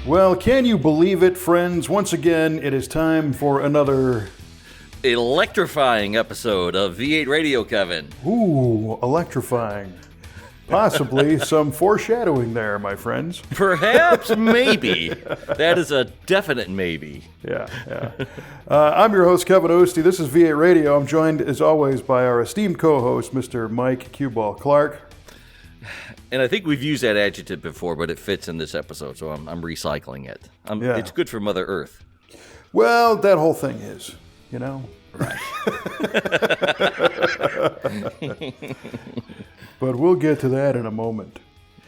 Well, can you believe it, friends? Once again, it is time for another electrifying episode of V8 Radio, Kevin. Ooh, electrifying. Possibly some foreshadowing there, my friends. Perhaps, maybe. That is a definite maybe. Yeah. I'm your host, Kevin Ostie. This is V8 Radio. I'm joined, as always, by our esteemed co-host, Mr. Mike Q-Ball Clark. And I think we've used that adjective before, but it fits in this episode, so I'm recycling it. It's good for Mother Earth. Well, that whole thing is, you know. Right. But we'll get to that in a moment.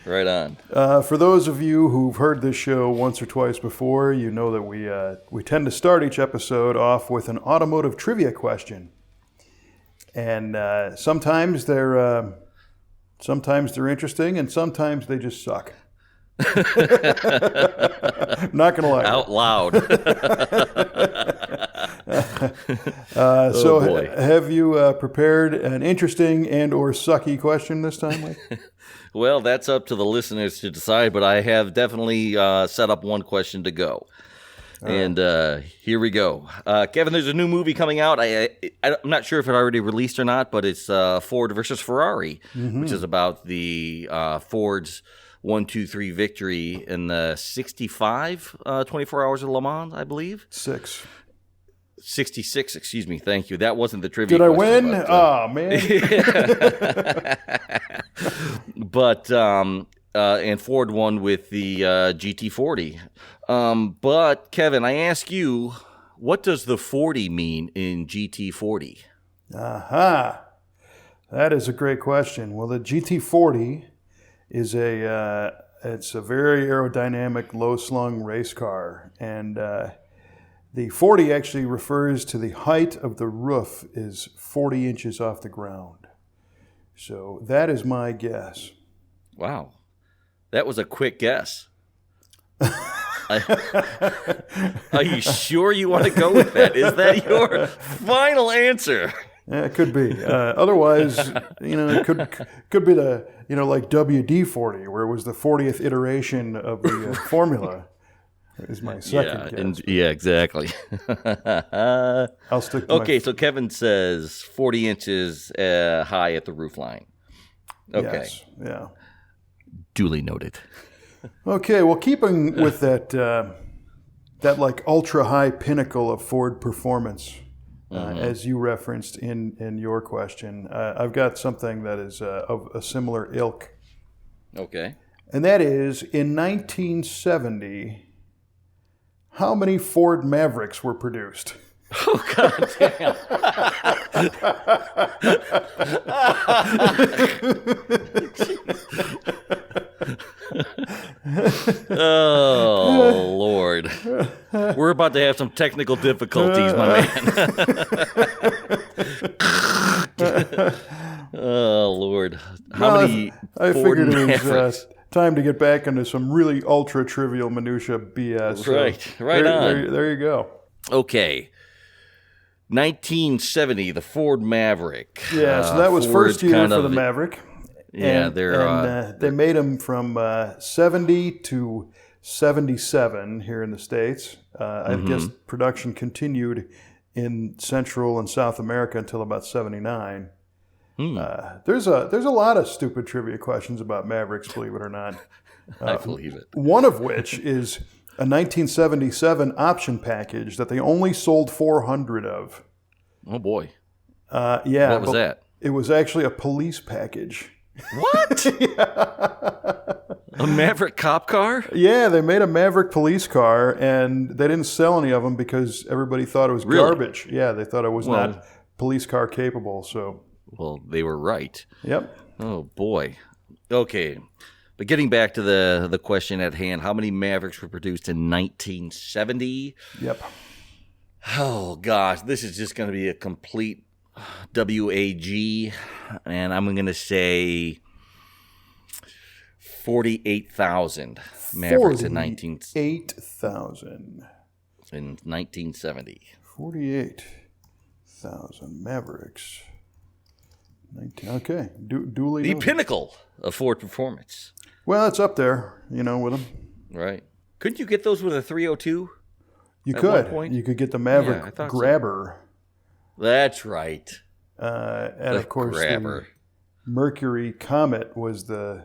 Right on. For those of you who've heard this show once or twice before, you know that we tend to start each episode off with an automotive trivia question. And sometimes they're interesting, and sometimes they just suck. Not gonna lie. Out loud. Have you prepared an interesting and or sucky question this time, Mike? Well, that's up to the listeners to decide, but I have definitely set up one question to go. And here we go. Kevin, there's a new movie coming out. I'm not sure if it already released or not, but it's Ford versus Ferrari, which is about the Ford's 1-2-3 victory in the 65 24 Hours of Le Mans, I believe. 66, excuse me. Thank you. That wasn't the trivia question. Did I win? Man. But, and Ford won with the GT40. But, Kevin, I ask you, what does the 40 mean in GT40? Aha. That is a great question. Well, the GT40 is it's a very aerodynamic, low-slung race car. And the 40 actually refers to the height of the roof is 40 inches off the ground. So that is my guess. Wow. That was a quick guess. Are you sure you want to go with that? Is that your final answer? Yeah, it could be. Otherwise, it could be the, like WD-40, where it was the 40th iteration of the formula. Is my second guess. Yeah, exactly. I'll stick to Okay, so Kevin says 40 inches high at the roofline. Okay. Yes, yeah. Duly noted. Okay, well, keeping with that like ultra-high pinnacle of Ford performance, as you referenced in your question, I've got something that is of a similar ilk. Okay. And that is, in 1970, how many Ford Mavericks were produced? Oh, God damn. Oh, Lord. We're about to have some technical difficulties, my man. Oh, Lord. How many I Ford figured Mavericks? it was time to get back into some really ultra-trivial minutia BS. Right on. There you go. Okay. 1970, the Ford Maverick. Yeah, so that was Ford first year for the Maverick. Yeah, they made them from 70 to 77 here in the States. I guess production continued in Central and South America until about 79. There's a lot of stupid trivia questions about Mavericks, believe it or not. I believe it. One of which is a 1977 option package that they only sold 400 of. Oh, boy. Yeah. What was that? It was actually a police package. What? A Maverick cop car? Yeah, they made a Maverick police car, and they didn't sell any of them because everybody thought it was garbage. Yeah, they thought it was not police car capable. So, well, they were right. Yep. Oh boy. Okay, but getting back to the question at hand, how many Mavericks were produced in 1970? Yep. Oh gosh, this is just going to be a complete WAG, and I'm going to say 48,000 Mavericks in 1970. 48,000 Mavericks. Okay, duly the noted. pinnacle of Ford performance. Well, it's up there, with them. Right. Couldn't you get those with a 302? You At one could. point? You could get the Yeah, Maverick I thought so. Grabber. That's right. And The of course, Grabber. the Mercury Comet was the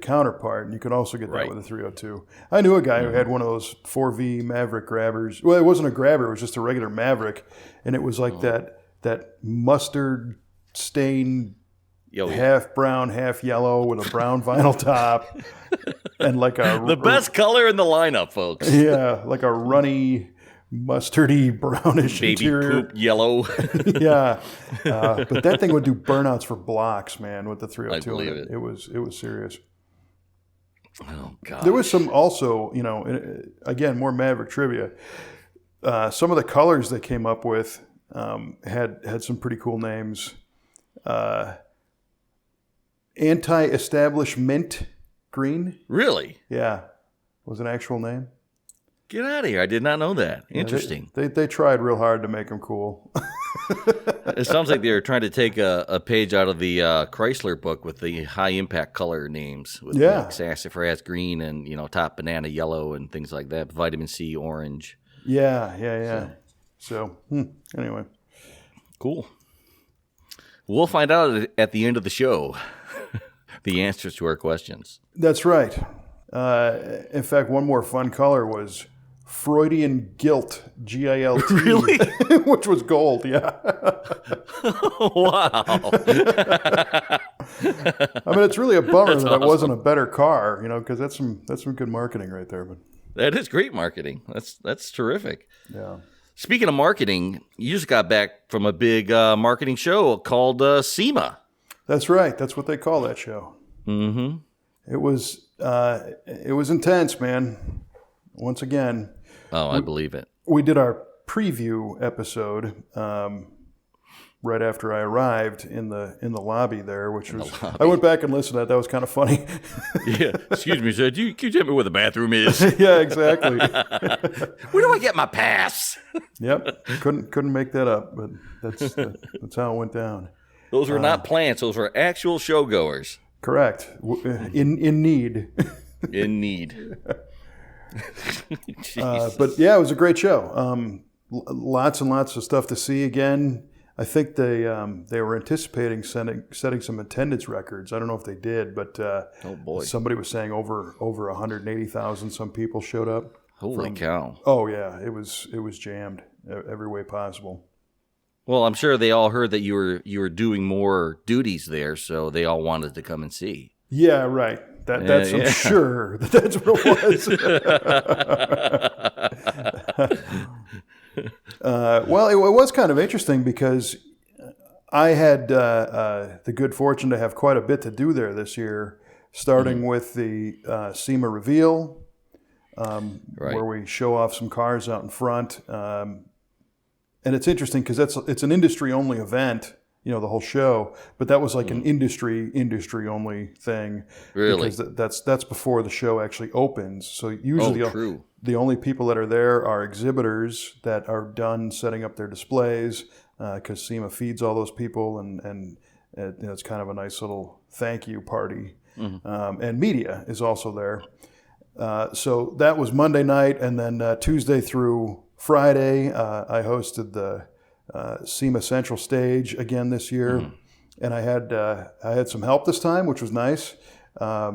counterpart, and you could also get that Right. with a 302. I knew a guy who had one of those 4V Maverick Grabbers. Well, it wasn't a Grabber; it was just a regular Maverick, and it was like that mustard stained, Yo, half brown, half yellow, with a brown vinyl top, and like the best color in the lineup, folks. yeah, like a runny, mustardy brownish Baby interior. poop yellow. Yeah, but that thing would do burnouts for blocks, man. With the 302, I believe in it was serious. Oh God. There was some also, again, more Maverick trivia. Some of the colors they came up with had some pretty cool names. Anti-establishment green, Really? yeah, was an actual name. Get out of here! I did not know that. Interesting. They tried real hard to make them cool. It sounds like they're trying to take a page out of the Chrysler book with the high impact color names. With Yeah. sassafras green and top banana yellow and things like that. Vitamin C orange. Yeah. So anyway, Cool. We'll find out at the end of the show the answers to our questions. that's right. In fact, one more fun color was Freudian Gilt, G-I-L-T, Really? which was gold. Yeah. Wow. I mean, it's really a bummer that it wasn't a better car, because that's some good marketing right there. But That is great marketing. That's terrific. yeah, Speaking of marketing, you just got back from a big marketing show called SEMA. that's right. That's what they call that show. Mm-hmm. It was intense, man. Once again, Oh, I believe it. we did our preview episode right after I arrived in the lobby there, which was I went back and listened to that. That was kind of funny. Yeah. Excuse me, sir. Can you tell me where the bathroom is? Yeah, exactly. Where do I get my pass? Yep, couldn't make that up, but that's how it went down. Those were not plants. Those were actual showgoers Correct. In need. in need. But yeah, it was a great show. Lots and lots of stuff to see again. I think they were anticipating setting some attendance records. I don't know if they did, but Oh boy. somebody was saying over 180,000 some people showed up. Holy cow. Oh yeah, it was jammed every way possible. Well, I'm sure they all heard that you were doing more duties there, so they all wanted to come and see. Yeah, right. That's I'm sure that's what it was. Well, it was kind of interesting because I had the good fortune to have quite a bit to do there this year, starting with the SEMA reveal, where we show off some cars out in front. And it's interesting because it's an industry-only event, the whole show. But that was like an industry-only thing. Really? Because that's before the show actually opens. So usually true. the only people that are there are exhibitors that are done setting up their displays because SEMA feeds all those people, and it's kind of a nice little thank you party. And media is also there. So that was Monday night, and then Tuesday through Friday, I hosted the SEMA Central Stage again this year, and I had some help this time, which was nice. A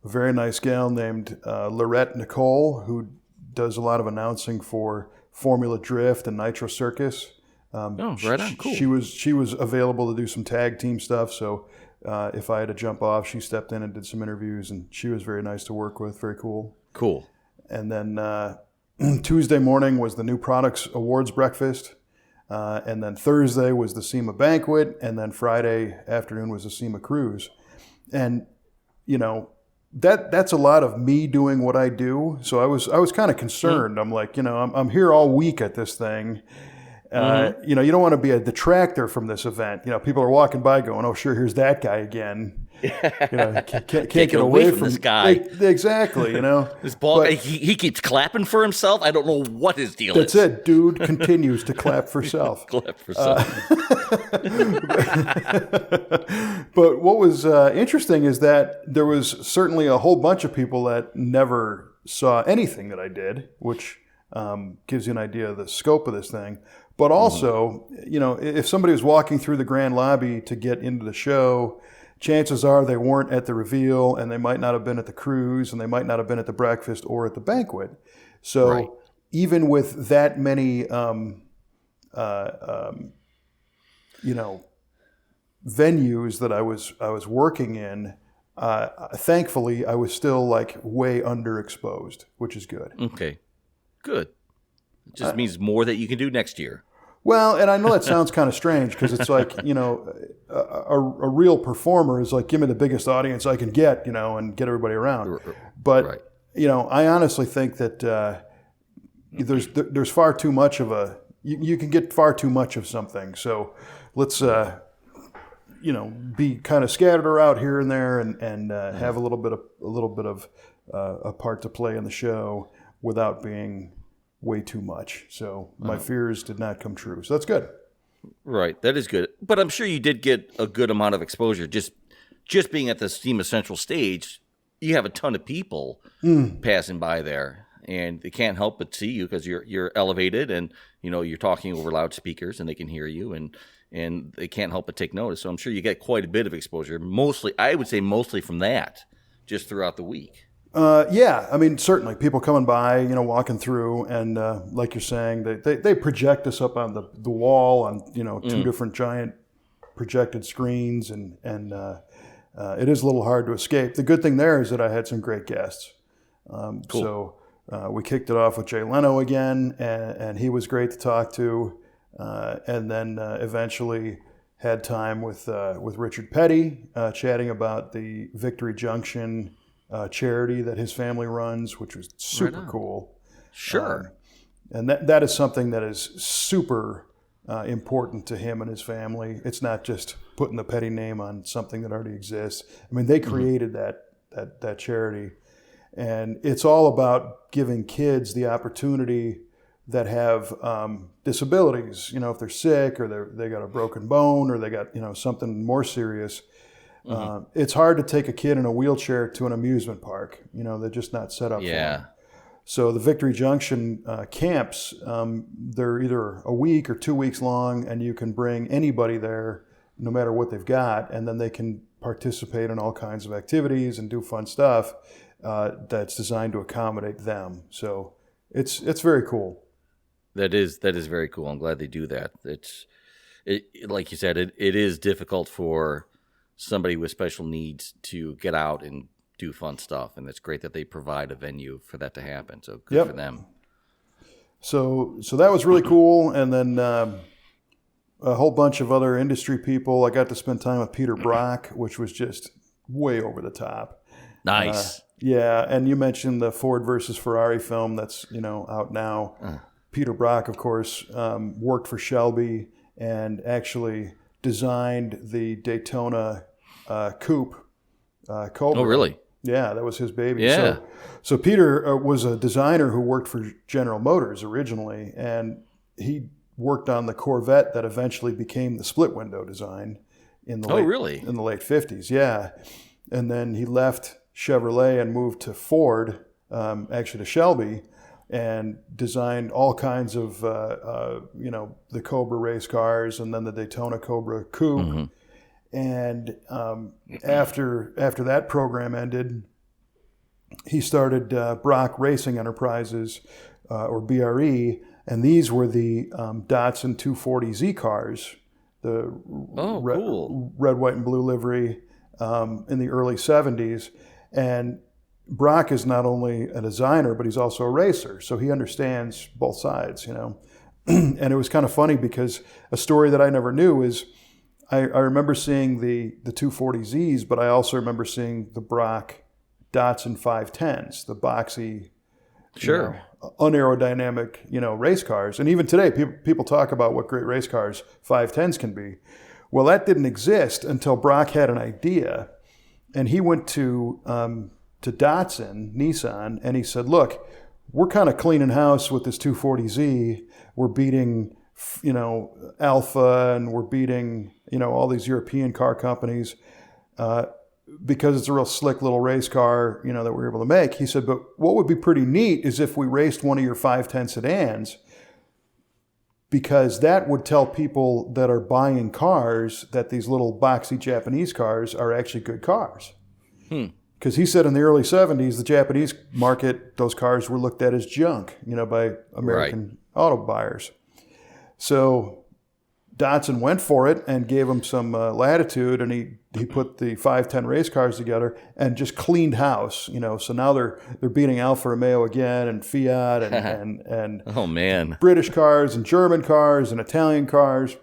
very nice gal named Lorette Nicole, who does a lot of announcing for Formula Drift and Nitro Circus. Right on, cool. She was available to do some tag team stuff, so if I had to jump off, she stepped in and did some interviews, and she was very nice to work with, very cool. Cool. And then Tuesday morning was the New Products Awards breakfast. And then Thursday was the SEMA banquet. And then Friday afternoon was the SEMA cruise. And, that's a lot of me doing what I do. So I was kind of concerned. I'm like, I'm here all week at this thing. You don't want to be a detractor from this event. People are walking by going, oh, sure, here's that guy again. Can't get away from this guy. Exactly, This ball, he keeps clapping for himself. I don't know what his deal That's is. it. Dude continues to clap for self. Clap for self. But what was interesting is that there was certainly a whole bunch of people that never saw anything that I did, which gives you an idea of the scope of this thing. But also, if somebody was walking through the grand lobby to get into the show, chances are they weren't at the reveal, and they might not have been at the cruise, and they might not have been at the breakfast or at the banquet. So even with that many, venues that I was working in, thankfully I was still like way underexposed, which is good. Okay, good. It just means more that you can do next year. Well, and I know that sounds kind of strange because it's like, a real performer is like, give me the biggest audience I can get, and get everybody around. But, I honestly think that there's far too much of you can get far too much of something. So let's, be kind of scattered around here and there and have a little bit of a part to play in the show without being way too much. So my fears did not come true. So that's good. Right. That is good. But I'm sure you did get a good amount of exposure. Just being at the SEMA Central stage, you have a ton of people passing by there, and they can't help but see you because you're elevated, and you're talking over loudspeakers, and they can hear you, and they can't help but take notice. So I'm sure you get quite a bit of exposure. I would say mostly from that, just throughout the week. Yeah, I mean, certainly people coming by, walking through, and like you're saying, they project us up on the wall on, two different giant projected screens, and it is a little hard to escape. The good thing there is that I had some great guests. Cool. So we kicked it off with Jay Leno again, and he was great to talk to, and then eventually had time with Richard Petty, chatting about the Victory Junction charity that his family runs, which was super cool. Sure. And that is something that is super important to him and his family. It's not just putting the Petty name on something that already exists. I mean, they created that charity, and it's all about giving kids the opportunity that have disabilities. If they're sick or they got a broken bone or they got something more serious. It's hard to take a kid in a wheelchair to an amusement park. They're just not set up for them. So the Victory Junction camps, they're either a week or 2 weeks long, and you can bring anybody there, no matter what they've got, and then they can participate in all kinds of activities and do fun stuff that's designed to accommodate them. So it's very cool. That is very cool. I'm glad they do that. Like you said, it is difficult for somebody with special needs to get out and do fun stuff, and it's great that they provide a venue for that to happen. So good for them. So that was really cool, and then a whole bunch of other industry people. I got to spend time with Peter Brock, which was just way over the top. Nice. Yeah, and you mentioned the Ford versus Ferrari film that's out now. Peter Brock, of course, worked for Shelby and actually designed the Daytona coupe Cobra. Oh, really? Yeah, that was his baby. Yeah. So Peter was a designer who worked for General Motors originally, and he worked on the Corvette that eventually became the split window design in the late 50s. Yeah, and then he left Chevrolet and moved to Ford, actually to Shelby, and designed all kinds of, the Cobra race cars, and then the Daytona Cobra coupe. And after that program ended, he started Brock Racing Enterprises, or BRE, and these were the Datsun 240Z cars, the red, white, and blue livery in the early 70s. And Brock is not only a designer, but he's also a racer, so he understands both sides, And it was kind of funny because a story that I never knew is I remember seeing the 240Zs, but I also remember seeing the Brock Datsun 510s, the boxy, unaerodynamic, race cars. And even today, people talk about what great race cars 510s can be. Well, that didn't exist until Brock had an idea, and he went to Datsun, Nissan, and he said, look, we're kind of cleaning house with this 240Z. We're beating, Alpha, and we're beating, all these European car companies. because it's a real slick little race car, that we're able to make. He said, but what would be pretty neat is if we raced one of your 510 sedans, because that would tell people that are buying cars that these little boxy Japanese cars are actually good cars. Because he said in the early 70s, the Japanese market, those cars were looked at as junk, by American auto buyers. So Datsun went for it and gave them some latitude, and he put the 510 race cars together and just cleaned house, So now they're beating Alfa Romeo again, and Fiat, and oh man, British cars and German cars and Italian cars.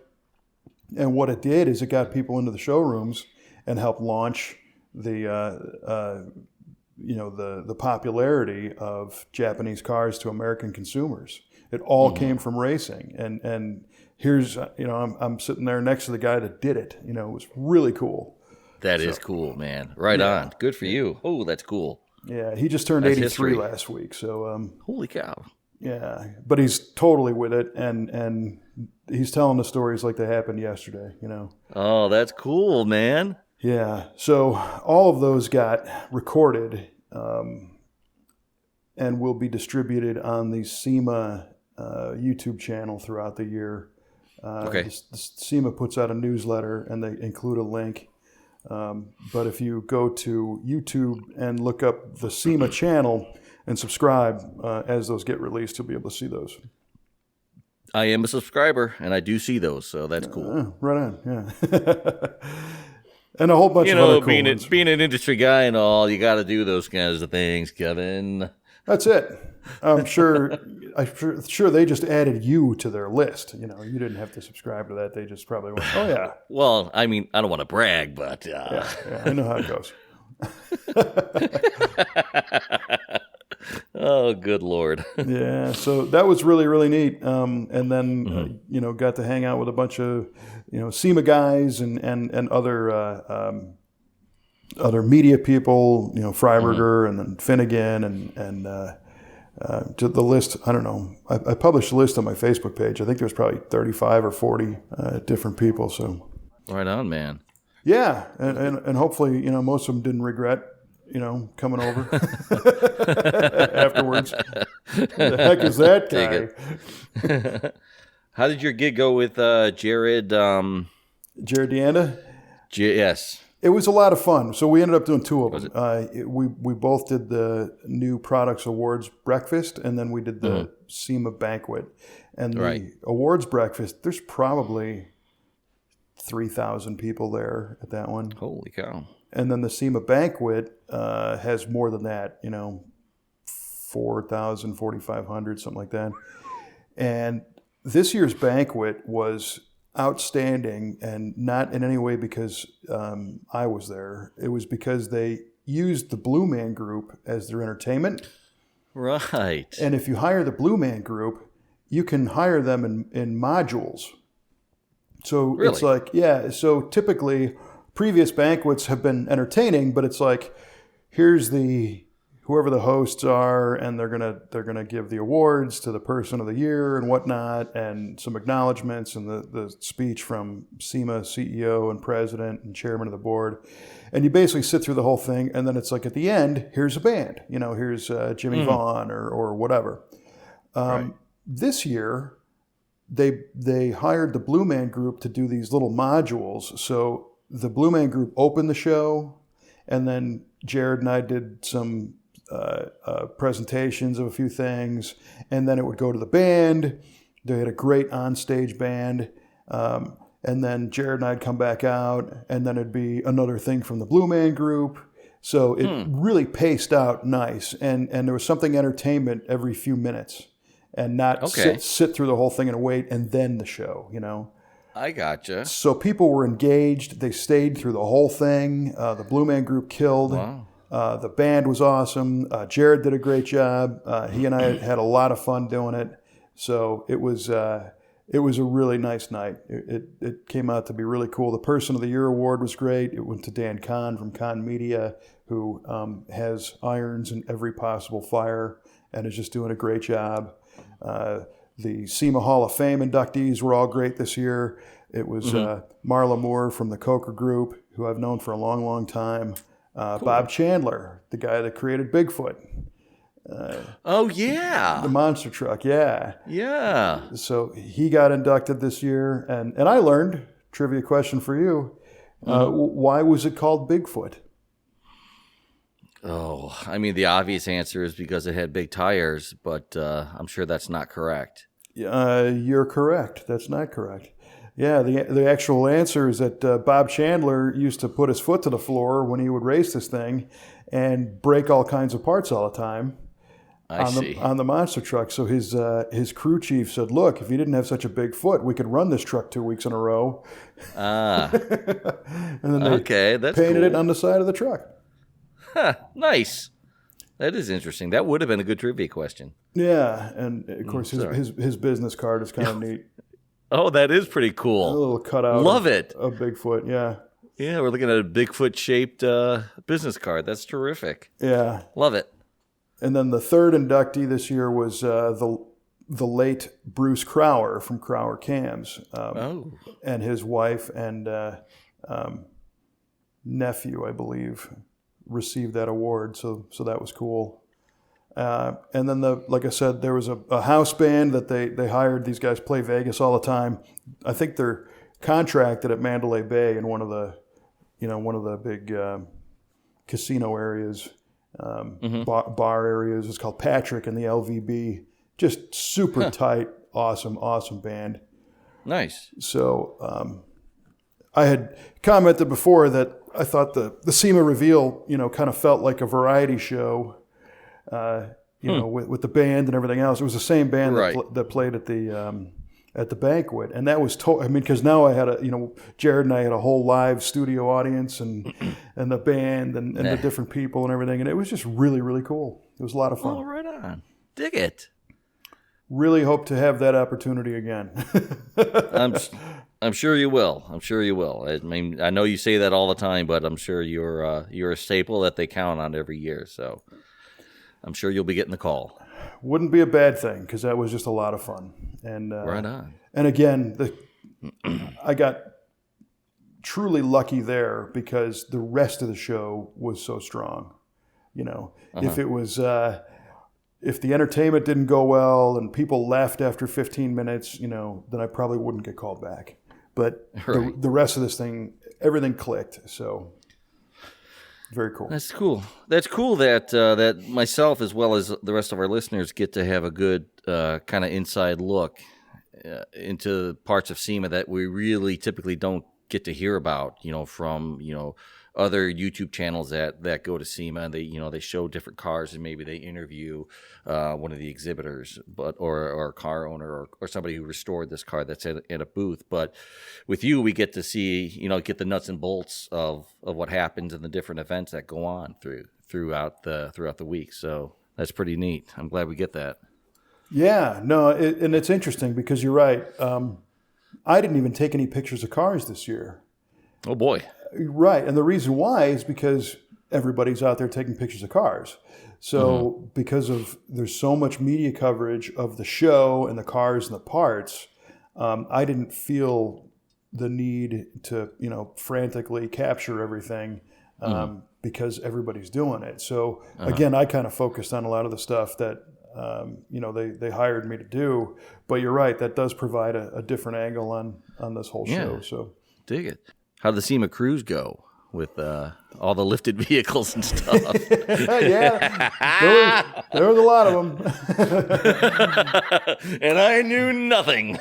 And what it did is it got people into the showrooms and helped launch the popularity of Japanese cars to American consumers. It all came from racing, and here's I'm sitting there next to the guy that did it. It was really cool. That is cool, man. Right on. Good for you. Oh, that's cool. Yeah, he just turned 83 last week. So holy cow. Yeah, but he's totally with it, and he's telling the stories like they happened yesterday. Oh, that's cool, man. Yeah. So all of those got recorded, and will be distributed on the SEMA YouTube channel throughout the year. Okay. The SEMA puts out a newsletter, and they include a link. But if you go to YouTube and look up the SEMA channel and subscribe, as those get released, you'll be able to see those. I am a subscriber, and I do see those, so that's cool. Right on, yeah. And a whole bunch of other cool ones. Being an industry guy and all, you got to do those kinds of things, Kevin. That's it. I'm sure they just added you to their list. You didn't have to subscribe to that. They just probably went, oh, yeah. Well, I mean, I don't want to brag, but... Yeah, I know how it goes. Oh, good Lord. Yeah, so that was really, really neat. And then, got to hang out with a bunch of, SEMA guys and other media people, Freiberger and then Finnegan and to the list. I don't know. I published a list on my Facebook page. I think there's probably 35 or 40 different people. So right on, man. Yeah, and hopefully, most of them didn't regret, coming over afterwards. Who the heck is that guy? How did your gig go with Jared? Jared Deanda? Yes. It was a lot of fun. So we ended up doing two of them. We both did the New Products Awards breakfast, and then we did the SEMA banquet. And the awards breakfast, there's probably 3,000 people there at that one. Holy cow. And then the SEMA banquet has more than that, 4,000, 4,500, something like that. And this year's banquet was outstanding, and not in any way because I was there. It was because they used the Blue Man Group as their entertainment. Right. And if you hire the Blue Man Group, you can hire them in modules. So really? It's like, so typically previous banquets have been entertaining, but it's like, here's whoever the hosts are, and they're gonna give the awards to the person of the year and whatnot, and some acknowledgments and the speech from SEMA CEO and president and chairman of the board, and you basically sit through the whole thing, and then it's like at the end, here's a band, here's Jimmy Vaughn or whatever. Right. This year, they hired the Blue Man Group to do these little modules. So the Blue Man Group opened the show, and then Jared and I did some presentations of a few things, and then it would go to the band. They had a great onstage band, and then Jared and I'd come back out, and then it'd be another thing from the Blue Man Group. So it really paced out nice, and there was something entertainment every few minutes, and not sit through the whole thing and wait, and then the show, I gotcha. So people were engaged. They stayed through the whole thing. The Blue Man Group killed. Wow. The band was awesome. Jared did a great job. He and I had a lot of fun doing it. So it was a really nice night. It came out to be really cool. The Person of the Year award was great. It went to Dan Kahn from Kahn Media, who has irons in every possible fire and is just doing a great job. The SEMA Hall of Fame inductees were all great this year. It was Marla Moore from the Coker Group, who I've known for a long, long time. Cool. Bob Chandler, the guy that created Bigfoot. Oh, yeah. The monster truck, yeah. Yeah. So he got inducted this year. And I learned, trivia question for you, why was it called Bigfoot? Oh, I mean, the obvious answer is because it had big tires, but I'm sure that's not correct. You're correct. That's not correct. Yeah, the actual answer is that Bob Chandler used to put his foot to the floor when he would race this thing and break all kinds of parts all the time on the monster truck. So his crew chief said, look, if you didn't have such a big foot, we could run this truck 2 weeks in a row. Ah. And then they that's painted cool. it on the side of the truck. Huh, nice. That is interesting. That would have been a good trivia question. Yeah, and of course his business card is kind of neat. Oh, that is pretty A cool. little cutout Love it. of Bigfoot, yeah. Yeah, we're looking at a Bigfoot-shaped business card. That's terrific. Yeah. Love it. And then the third inductee this year was the late Bruce Crowder from Crowder Cams. And his wife and nephew, I believe, received that award. So that was cool. And then, like I said, there was a house band that they hired. These guys play Vegas all the time. I think they're contracted at Mandalay Bay in one of the big casino areas, bar areas. It's called Patrick and the LVB. Just super tight, awesome band. Nice. So I had commented before that I thought the SEMA reveal, kind of felt like a variety show. With the band and everything else. It was the same band that played at the banquet, and that was because now I had Jared and I had a whole live studio audience and the band and the different people and everything, and it was just really, really cool. It was a lot of fun. Oh, right on. Dig it. Really hope to have that opportunity again. I'm sure you will. I'm sure you will. I mean, I know you say that all the time, but I'm sure you're a staple that they count on every year. So I'm sure you'll be getting the call. Wouldn't be a bad thing because that was just a lot of fun. And right on. And again, I got truly lucky there because the rest of the show was so strong. If it was if the entertainment didn't go well and people left after 15 minutes, then I probably wouldn't get called back. But the rest of this thing, everything clicked. So. Very cool. That's cool. That's cool that myself as well as the rest of our listeners get to have a good kind of inside look into parts of SEMA that we really typically don't get to hear about, from other YouTube channels that go to SEMA and they show different cars and maybe they interview one of the exhibitors, or a car owner or somebody who restored this car that's at a booth. But with you, we get to see get the nuts and bolts of what happens in the different events that go on throughout the week. So that's pretty neat. I'm glad we get that. Yeah, no, and it's interesting because you're right. I didn't even take any pictures of cars this year. Oh boy. Right, and the reason why is because everybody's out there taking pictures of cars. So because there's so much media coverage of the show and the cars and the parts, I didn't feel the need to frantically capture everything because everybody's doing it. So again, I kind of focused on a lot of the stuff that they hired me to do. But you're right, that does provide a different angle on this whole show. So dig it. How did the SEMA cruise go with all the lifted vehicles and stuff? Yeah, there was a lot of them. And I knew nothing.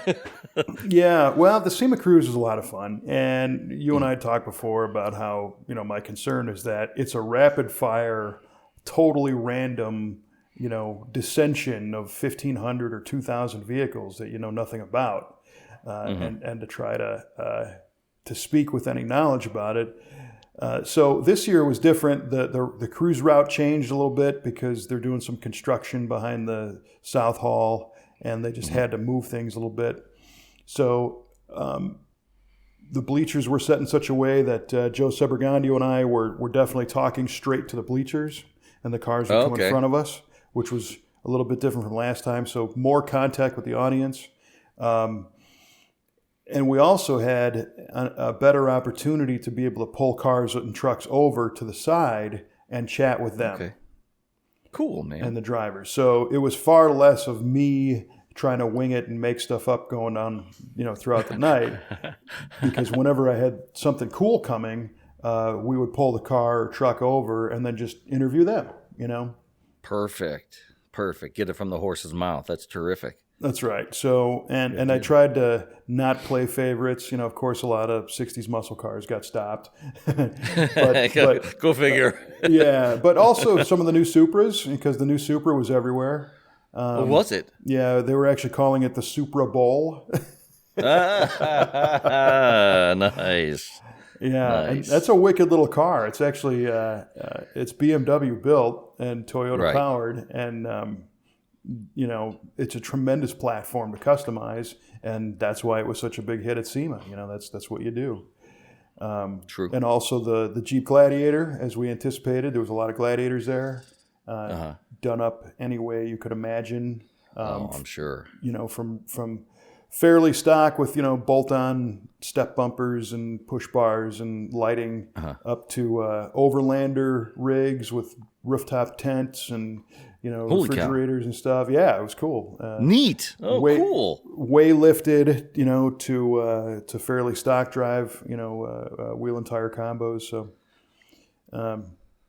Yeah, well, the SEMA cruise was a lot of fun. And you and I talked before about how, my concern is that it's a rapid fire, totally random, dissension of 1,500 or 2,000 vehicles that you know nothing about. And to try to speak with any knowledge about it. So this year was different. The cruise route changed a little bit because they're doing some construction behind the South Hall, and they just had to move things a little bit. So the bleachers were set in such a way that Joe Sebergandio and I were definitely talking straight to the bleachers, and the cars would come in front of us, which was a little bit different from last time. So more contact with the audience. And we also had a better opportunity to be able to pull cars and trucks over to the side and chat with them. Okay. Cool, man. And the drivers. So it was far less of me trying to wing it and make stuff up going on, throughout the night. Because whenever I had something cool coming, we would pull the car or truck over and then just interview them, Perfect. Get it from the horse's mouth. That's terrific. That's right. So, and I tried to not play favorites. Of course, a lot of 60s muscle cars got stopped. but Go figure. Yeah, but also some of the new Supras, because the new Supra was everywhere. Was it? Yeah, they were actually calling it the Supra Bowl. Nice. Yeah, and that's a wicked little car. It's actually it's BMW built and Toyota powered, and it's a tremendous platform to customize, and that's why it was such a big hit at SEMA. That's what you do. True. And also the Jeep Gladiator, as we anticipated, there was a lot of Gladiators there, done up any way you could imagine. I'm sure. From fairly stock with bolt-on step bumpers and push bars and lighting, up to overlander rigs with rooftop tents and refrigerators and stuff. Yeah, it was cool. Neat. Cool. Way lifted, to fairly stock drive, wheel and tire combos. So,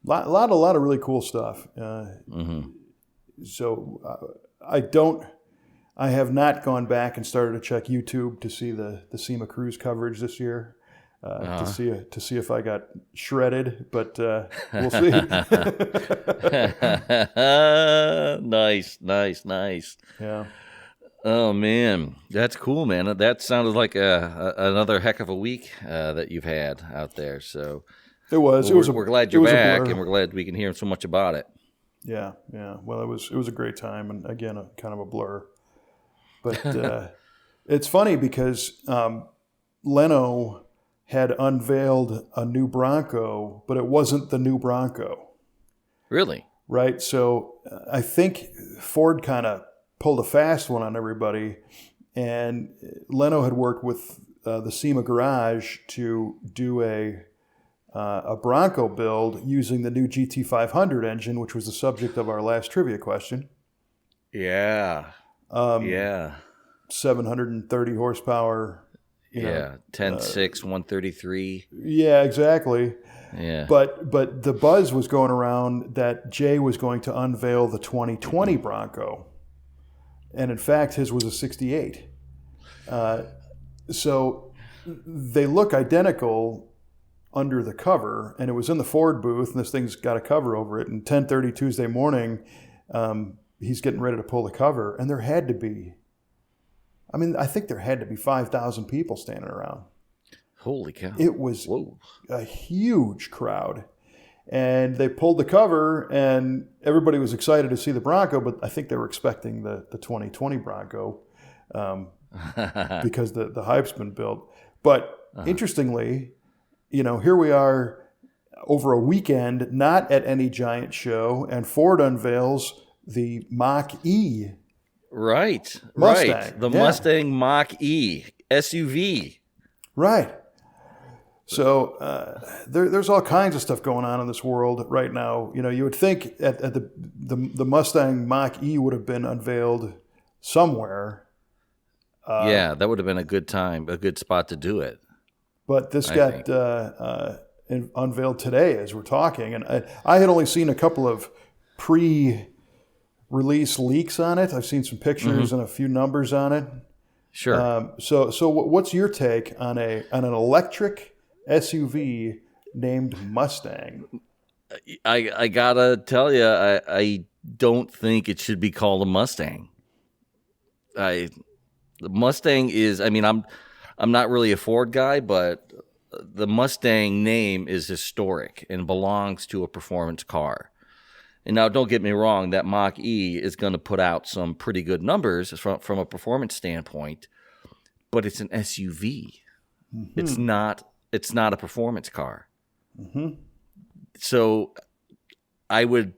lot of really cool stuff. So I have not gone back and started to check YouTube to see the SEMA Cruise coverage this year. To see if I got shredded, but we'll see. Nice. Yeah. Oh man, that's cool, man. That sounded like another heck of a week that you've had out there. So it was. We're glad you're back, and we're glad we can hear so much about it. Yeah. Well, it was a great time, and again, kind of a blur. But it's funny because Leno had unveiled a new Bronco, but it wasn't the new Bronco. Really? Right? So I think Ford kind of pulled a fast one on everybody, and Leno had worked with the SEMA Garage to do a Bronco build using the new GT500 engine, which was the subject of our last trivia question. Yeah. 730 horsepower. 10.6, 133. Yeah, exactly. Yeah. But the buzz was going around that Jay was going to unveil the 2020 Bronco. And in fact, his was a 68. So they look identical under the cover, and it was in the Ford booth, and this thing's got a cover over it. And 10:30 Tuesday morning, he's getting ready to pull the cover, and there had to be, I think there had to be 5,000 people standing around. Holy cow. It was a huge crowd. And they pulled the cover, and everybody was excited to see the Bronco, but I think they were expecting the 2020 Bronco because the hype's been built. But interestingly, here we are over a weekend, not at any giant show, and Ford unveils the Mach E. Right. Mustang. The Mustang Mach E SUV. Right. So there's all kinds of stuff going on in this world right now. You would think at the Mustang Mach E would have been unveiled somewhere. That would have been a good time, a good spot to do it. But this got unveiled today as we're talking, and I had only seen a couple of pre-release leaks on it. I've seen some pictures and a few numbers on it. Sure. So what's your take on an electric SUV named Mustang? I gotta tell you, I don't think it should be called a Mustang. The Mustang is, I'm not really a Ford guy, but the Mustang name is historic and belongs to a performance car. And now, don't get me wrong, that Mach E is going to put out some pretty good numbers from a performance standpoint, but it's an SUV. Mm-hmm. It's not a performance car. Mm-hmm. So I would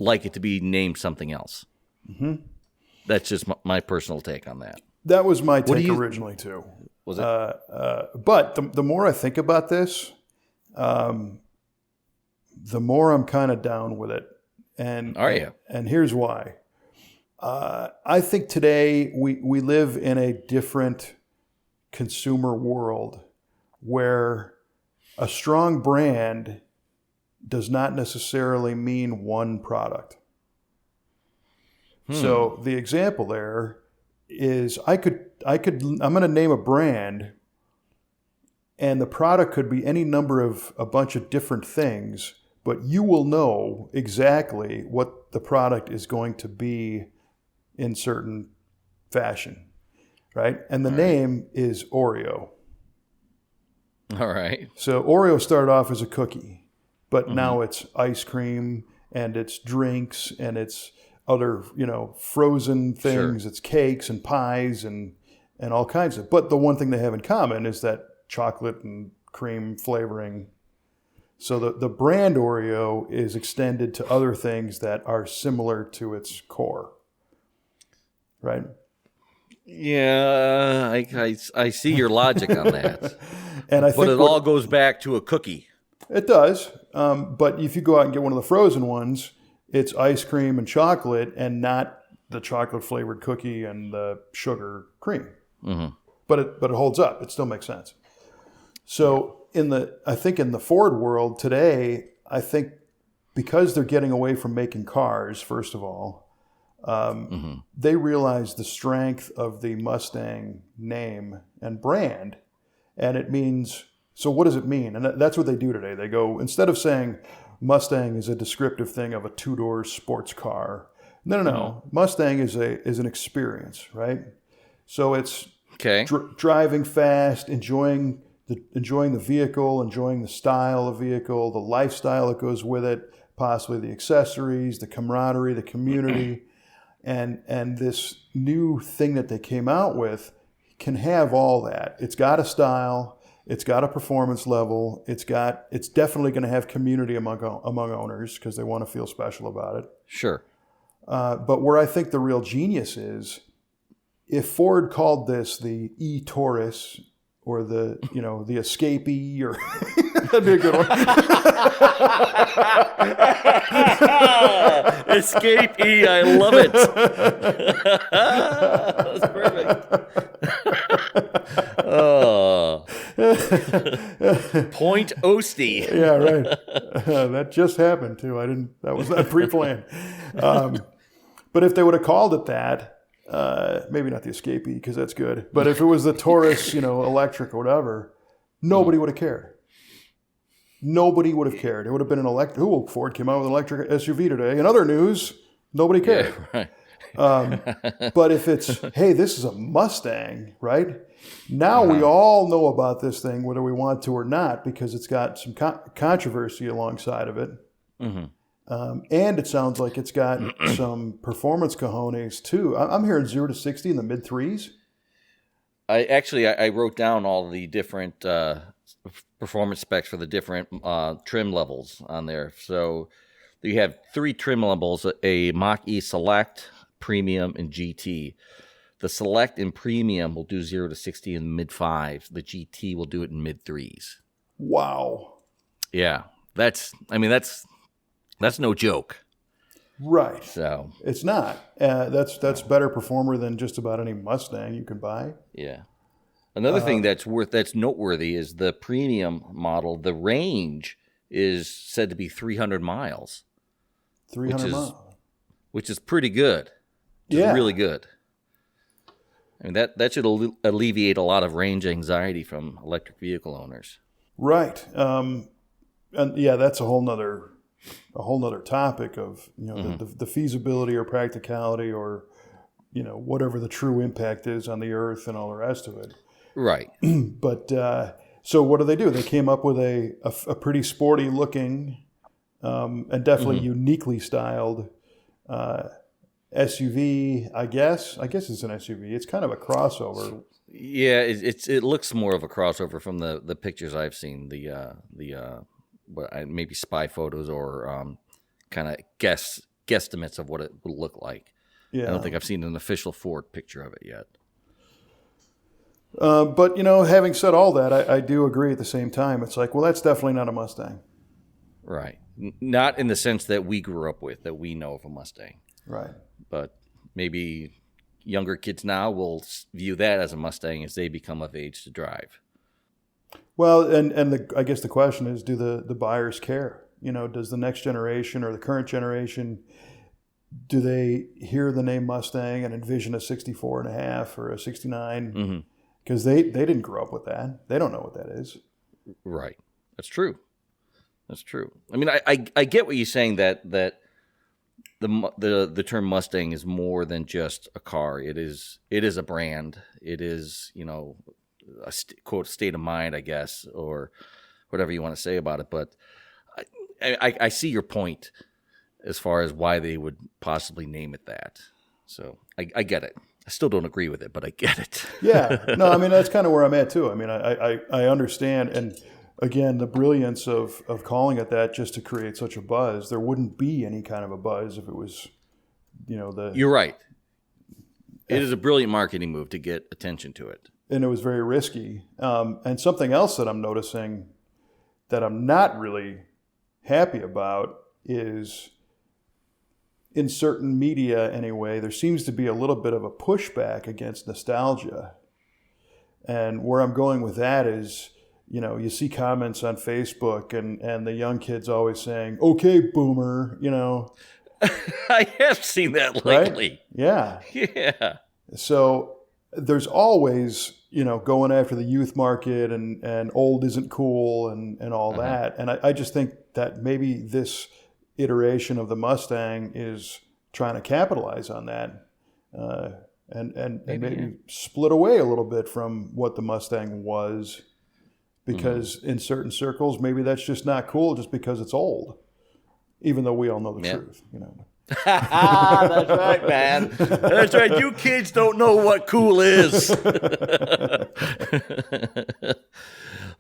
like it to be named something else. Mm-hmm. That's just my personal take on that. That was my take originally too. Was it? But the more I think about this, the more I'm kind of down with it. And Are you? And here's why. I think today we live in a different consumer world where a strong brand does not necessarily mean one product. So the example there is I'm going to name a brand, and the product could be any number of a bunch of different things, but you will know exactly what the product is going to be in certain fashion, right? And the name is Oreo. All right. So Oreo started off as a cookie, but now it's ice cream and it's drinks and it's other, frozen things. Sure. It's cakes and pies and all kinds of. But the one thing they have in common is that chocolate and cream flavoring. So the brand Oreo is extended to other things that are similar to its core, right? Yeah, I see your logic on that. And I think it all goes back to a cookie. It does. But if you go out and get one of the frozen ones, it's ice cream and chocolate and not the chocolate flavored cookie and the sugar cream. Mm-hmm. But it holds up. It still makes sense. So I think in the Ford world today, I think because they're getting away from making cars, first of all, they realize the strength of the Mustang name and brand. And it means, so what does it mean? And that's what they do today. They go, instead of saying Mustang is a descriptive thing of a two-door sports car, no. Mustang is an experience, right? So it's driving fast, enjoying the vehicle, enjoying the style of vehicle, the lifestyle that goes with it, possibly the accessories, the camaraderie, the community. And this new thing that they came out with can have all that. It's got a style, it's got a performance level, it's definitely going to have community among owners because they want to feel special about it. Sure. But where I think the real genius is, if Ford called this the e-Taurus or the Escapee, or that'd be a good one. Escapee, I love it. That's perfect. Oh, Point Ostie. Yeah, right. That just happened too. That was not pre-planned. But if they would have called it that, maybe not the Escapee because that's good. But if it was the Taurus, electric or whatever, nobody would have cared. Nobody would have cared. It would have been an electric. Ford came out with an electric SUV today. In other news, nobody cared. Yeah, right. But if it's, hey, this is a Mustang, right? Now we all know about this thing, whether we want to or not, because it's got some controversy alongside of it. Mm-hmm. And it sounds like it's got some performance cojones too. I'm hearing 0 to 60 in the mid threes. I wrote down all the different performance specs for the different trim levels on there. So you have 3 trim levels: a Mach E Select, Premium, and GT. The Select and Premium will do 0 to 60 in the mid 5s. The GT will do it in mid 3s. Wow. Yeah, that's no joke. Right. So it's not. That's better performer than just about any Mustang you can buy. Yeah. Another thing that's noteworthy is the premium model. The range is said to be 300 miles. 300 miles. Which is pretty good. Yeah. Really good. I mean, that should alleviate a lot of range anxiety from electric vehicle owners. Right. And yeah, that's a whole nother topic of the feasibility or practicality or whatever the true impact is on the earth and all the rest of it. Right. But so what do? They came up with a pretty sporty looking and definitely uniquely styled SUV. I guess it's an SUV. It's kind of a crossover. Yeah, it looks more of a crossover from the pictures I've seen. Maybe spy photos or kind of guesstimates of what it would look like. Yeah. I don't think I've seen an official Ford picture of it yet. But, having said all that, I do agree at the same time. It's like, well, that's definitely not a Mustang. Right. Not in the sense that we grew up with, that we know of a Mustang. Right. But maybe younger kids now will view that as a Mustang as they become of age to drive. Well, I guess the question is, do the buyers care? Does the next generation or the current generation, do they hear the name Mustang and envision a 64 and a half or a 69? Because they didn't grow up with that. They don't know what that is. Right. That's true. I mean, I get what you're saying, that the term Mustang is more than just a car. It is a brand. It is, a quote state of mind, I guess, or whatever you want to say about it. But I see your point as far as why they would possibly name it that. So I get it. I still don't agree with it, but I get it. Yeah. No, I mean, that's kind of where I'm at too. I mean, I understand. And again, the brilliance of calling it that just to create such a buzz. There wouldn't be any kind of a buzz if it was, You're right. It is a brilliant marketing move to get attention to it. And it was very risky. And something else that I'm noticing that I'm not really happy about is, in certain media anyway, there seems to be a little bit of a pushback against nostalgia. And where I'm going with that is, you see comments on Facebook and the young kids always saying, "Okay, boomer," I have seen that lately. Right? Yeah. Yeah. So there's always, going after the youth market and old isn't cool and all that. And I just think that maybe this iteration of the Mustang is trying to capitalize on that and maybe split away a little bit from what the Mustang was, because in certain circles, maybe that's just not cool just because it's old, even though we all know the truth, That's right, man. That's right. You kids don't know what cool is.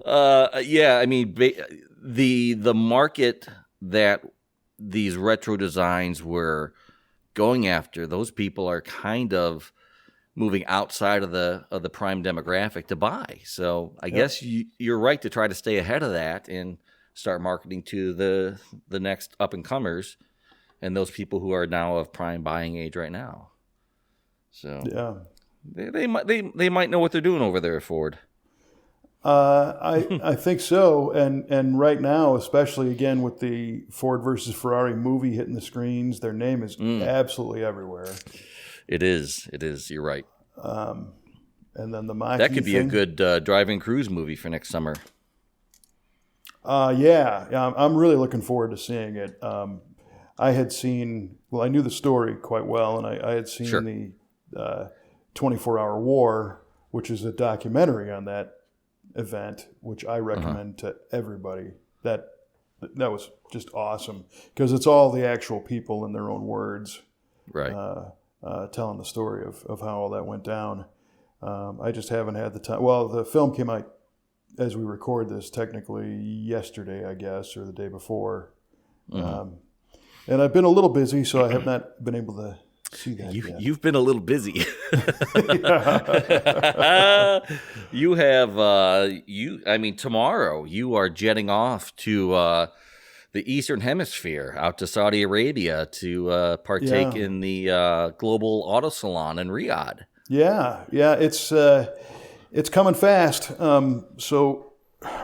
Yeah, I mean, the market that these retro designs were going after, those people are kind of moving outside of the prime demographic to buy. So I guess you're right to try to stay ahead of that and start marketing to the next up and comers and those people who are now of prime buying age right now. So they might know what they're doing over there at Ford. I think so, and right now, especially again with the Ford versus Ferrari movie hitting the screens, their name is absolutely everywhere. It is. You're right. And then the Mach that could be a good driving cruise movie for next summer. Yeah, I'm really looking forward to seeing it. I had seen, I knew the story quite well, and I had seen the 24-Hour War, which is a documentary on that event, which I recommend to everybody. That was just awesome because it's all the actual people in their own words, right? Telling the story of how all that went down. I just haven't had the time. Well, the film came out as we record this, technically yesterday, I guess, or the day before. And I've been a little busy, so I have not been able to see that yet. You've been a little busy. You have, tomorrow you are jetting off to the Eastern Hemisphere, out to Saudi Arabia to partake in the Global Auto Salon in Riyadh. Yeah, it's coming fast.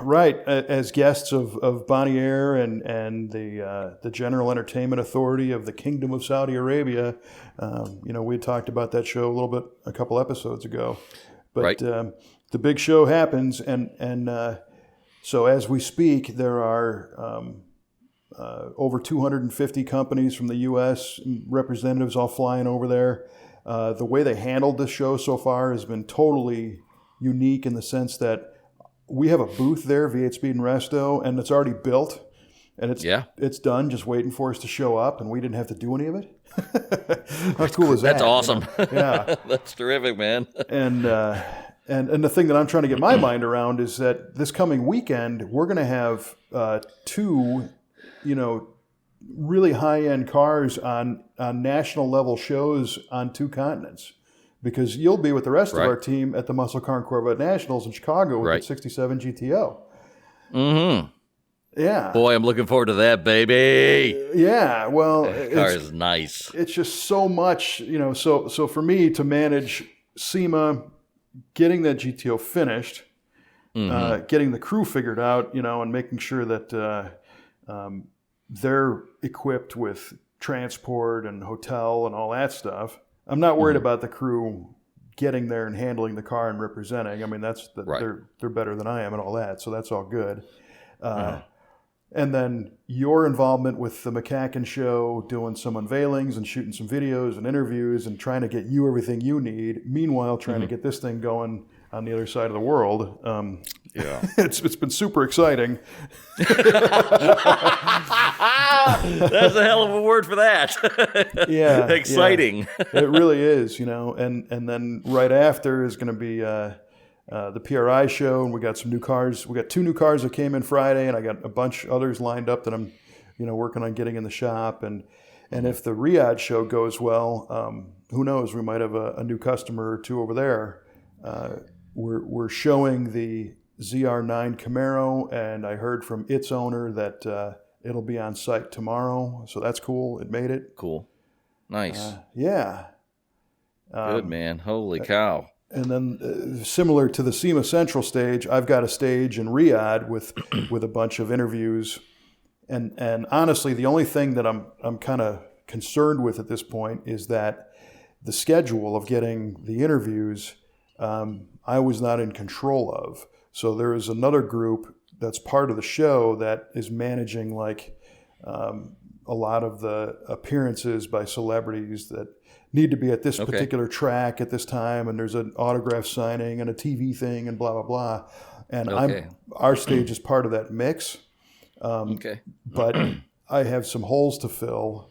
Right, as guests of Bonnier and the General Entertainment Authority of the Kingdom of Saudi Arabia, we talked about that show a couple episodes ago. But the big show happens, and so as we speak, there are over 250 companies from the U.S. representatives all flying over there. The way they handled this show so far has been totally unique in the sense that we have a booth there, V8 Speed and Resto, and it's already built, and it's done, just waiting for us to show up, and we didn't have to do any of it. How cool is that? That's awesome. Yeah, that's terrific, man. And the thing that I'm trying to get my mind around is that this coming weekend we're going to have two, really high-end cars on national level shows on two continents. because you'll be with the rest of Right. our team at the Muscle Car and Corvette Nationals in Chicago with Right. the 67 GTO. Mm-hmm. Yeah. Boy, I'm looking forward to that, baby. Yeah. Well, That car is nice. it's just so much, you know. So for me to manage SEMA, getting that GTO finished, getting the crew figured out, you know, and making sure that they're equipped with transport and hotel and all that stuff. I'm not worried about the crew getting there and handling the car and representing. I mean, they're better than I am and all that, so that's all good. And then your involvement with the McCacken show, doing some unveilings and shooting some videos and interviews and trying to get you everything you need. Meanwhile, trying to get this thing going on the other side of the world. Yeah. It's been super exciting. That's a hell of a word for that. Yeah. Exciting. Yeah. It really is, you know. And then right after is going to be the PRI show, and we got some new cars. We got 2 new cars that came in Friday, and I got a bunch others lined up that I'm, you know, working on getting in the shop. And if the Riyadh show goes well, who knows? We might have a new customer or 2 over there. We're showing the ZR9 Camaro, and I heard from its owner that it'll be on site tomorrow. So that's cool. It made it. Cool. Nice. Yeah. Good, man. Holy cow. And then, similar to the SEMA Central stage, I've got a stage in Riyadh with a bunch of interviews. And honestly, the only thing that I'm kind of concerned with at this point is that the schedule of getting the interviews, I was not in control of. So there is another group that's part of the show that is managing like a lot of the appearances by celebrities that need to be at this particular track at this time, and there's an autograph signing and a TV thing and blah blah blah. And our stage is part of that mix. But I have some holes to fill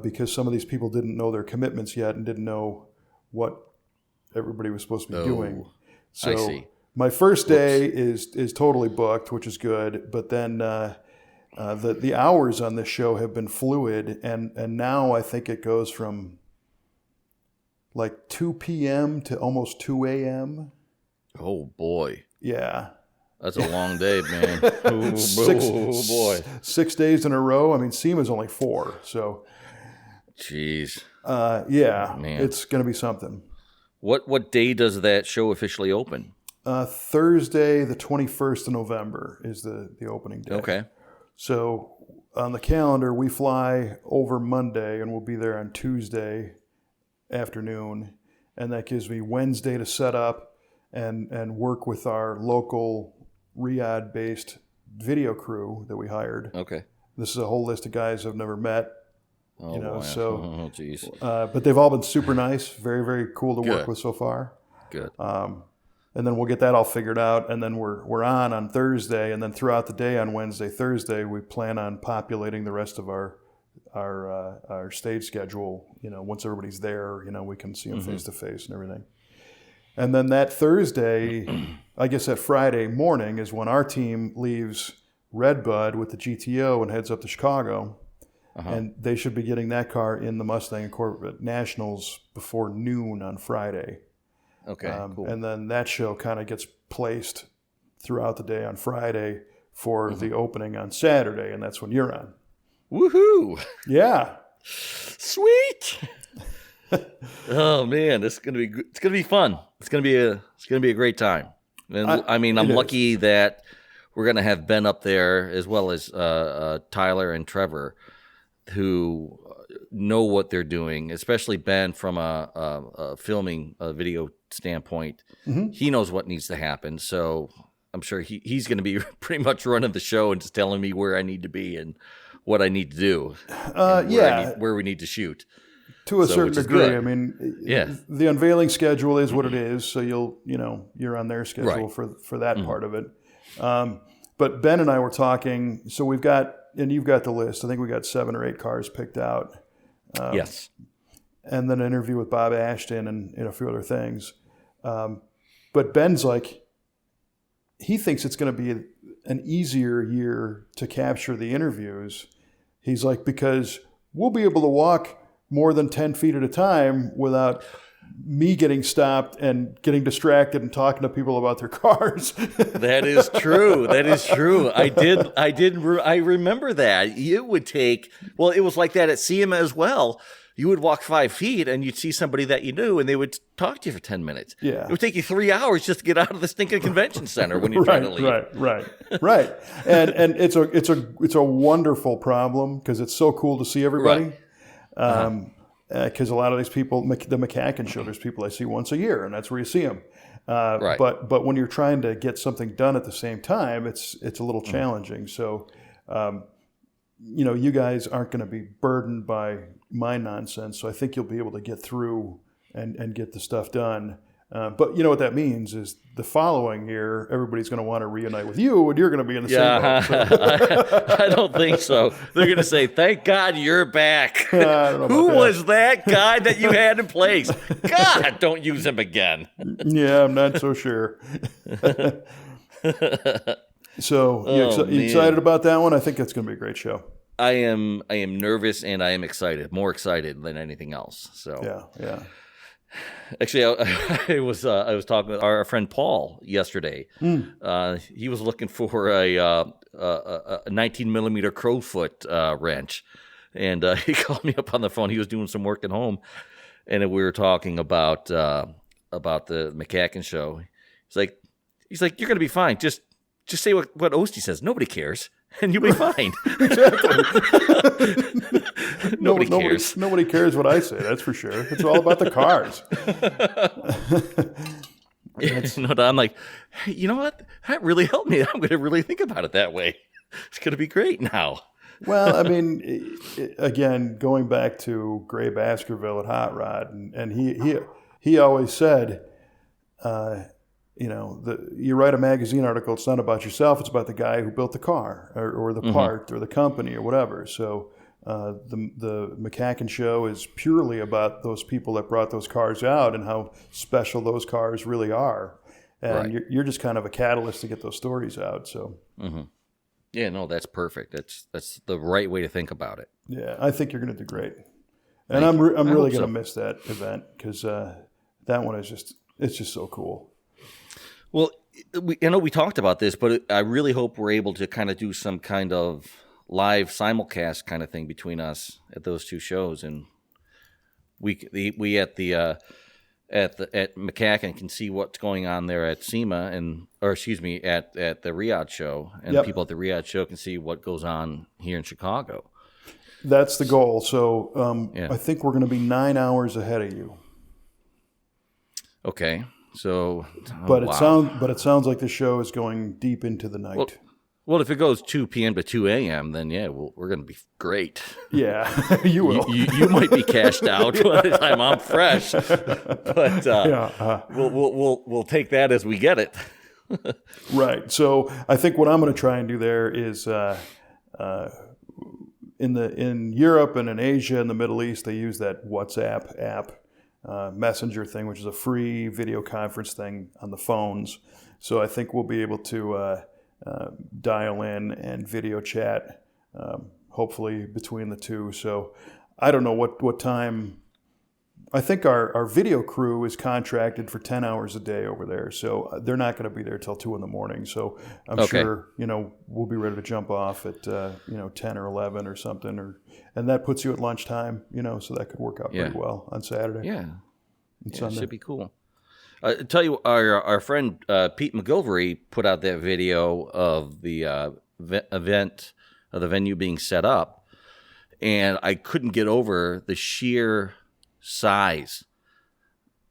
because some of these people didn't know their commitments yet and didn't know what everybody was supposed to be doing. So I see. My first day is totally booked, which is good. But then the hours on this show have been fluid, and now I think it goes from like 2 p.m. to almost 2 a.m. Oh, boy. Yeah. That's a long day, man. Oh, boy. 6 days in a row. I mean, SEMA's only 4. So, jeez. Yeah, Man. It's going to be something. What day does that show officially open? Thursday, the 21st of November is the opening day. Okay. So on the calendar, we fly over Monday, and we'll be there on Tuesday afternoon. And that gives me Wednesday to set up and work with our local Riyadh-based video crew that we hired. Okay. This is a whole list of guys I've never met. Oh, you know, boy. so Oh, jeez. but they've all been super nice, very, very cool to work Good. with so far. Good. And then we'll get that all figured out, and then we're on Thursday, and then throughout the day on Wednesday, Thursday, we plan on populating the rest of our stage schedule. You know, once everybody's there, you know, we can see them face to face and everything. And then that Thursday, I guess that Friday morning is when our team leaves Redbud with the GTO and heads up to Chicago. And they should be getting that car in the Mustang and Corvette Nationals before noon on Friday. Okay, cool. And then that show kind of gets placed throughout the day on Friday for the opening on Saturday, and that's when you're on. Woohoo! Yeah. Sweet. Oh man, it's gonna be fun. It's gonna be a great time. And I'm lucky that we're gonna have Ben up there as well as Tyler and Trevor, who know what they're doing, especially Ben from a filming a video standpoint. He knows what needs to happen. So I'm sure he's going to be pretty much running the show and just telling me where I need to be and what I need to do. Where we need to shoot. To a certain degree. Good. I mean, the unveiling schedule is what it is. So you're on their schedule for that part of it. But Ben and I were talking, so we've got, and you've got the list. I think we got 7 or 8 cars picked out. Yes. And then an interview with Bob Ashton and a few other things. But Ben's like, he thinks it's going to be an easier year to capture the interviews. He's like, because we'll be able to walk more than 10 feet at a time without me getting stopped and getting distracted and talking to people about their cars. That is true. That is true. I remember that. It would take, well, it was like that at SEMA as well. You would walk 5 feet and you'd see somebody that you knew and they would talk to you for 10 minutes. Yeah. It would take you 3 hours just to get out of the stinking convention center when you're trying to leave. Right. And it's a wonderful problem because it's so cool to see everybody. Right. Because a lot of these people, the McCacken show, there's people I see once a year, and that's where you see them. Right. But when you're trying to get something done at the same time, it's a little challenging. So, you guys aren't going to be burdened by my nonsense. So I think you'll be able to get through and get the stuff done. But you know what that means is the following year, everybody's going to want to reunite with you, and you're going to be in the same boat. So. I don't think so. They're going to say, "Thank God you're back." I don't know Who about was that guy that you had in place? God, don't use him again. Yeah, I'm not so sure. So, you excited about that one? I think it's going to be a great show. I am nervous and I am excited, more excited than anything else. So yeah. Actually, I was talking with our friend Paul yesterday. He was looking for a 19 millimeter crowfoot wrench, and he called me up on the phone. He was doing some work at home, and we were talking about the McCacken show. He's like, you're gonna be fine. Just say what Ostie says. Nobody cares. And you'll be fine. Exactly. Nobody cares. Nobody cares what I say, that's for sure. It's all about the cars. I'm like, hey, you know what? That really helped me. I'm going to really think about it that way. It's going to be great now. Well, I mean, again, going back to Gray Baskerville at Hot Rod, and he always said, you write a magazine article, it's not about yourself, it's about the guy who built the car or the part or the company or whatever. So the McCacken show is purely about those people that brought those cars out and how special those cars really are. And you're just kind of a catalyst to get those stories out. So, yeah, no, that's perfect. That's the right way to think about it. Yeah, I think you're going to do great. And I'm really going to miss that event because that one is it's just so cool. Well, we talked about this, but I really hope we're able to kind of do some kind of live simulcast kind of thing between us at those two shows, and we at McCacken can see what's going on there at SEMA at the Riyadh show, and people at the Riyadh show can see what goes on here in Chicago. That's the goal. So I think we're going to be 9 hours ahead of you. Okay. So, but it sounds like the show is going deep into the night. Well, if it goes 2 p.m. to 2 a.m., then we're going to be great. Yeah, you will. You might be cashed out by the time I'm fresh, but we'll take that as we get it. Right. So I think what I'm going to try and do there is in Europe and in Asia and the Middle East, they use that WhatsApp app. Messenger thing, which is a free video conference thing on the phones. So I think we'll be able to dial in and video chat, hopefully between the two. So I don't know what time. I think our video crew is contracted for 10 hours a day over there. So they're not going to be there till 2 a.m. So I'm sure, we'll be ready to jump off at, 10 or 11 or something. And that puts you at lunchtime, so that could work out pretty well on Saturday. Yeah. And Sunday. It should be cool. I tell you, our friend Pete McGilvery put out that video of the event, of the venue being set up. And I couldn't get over the sheer size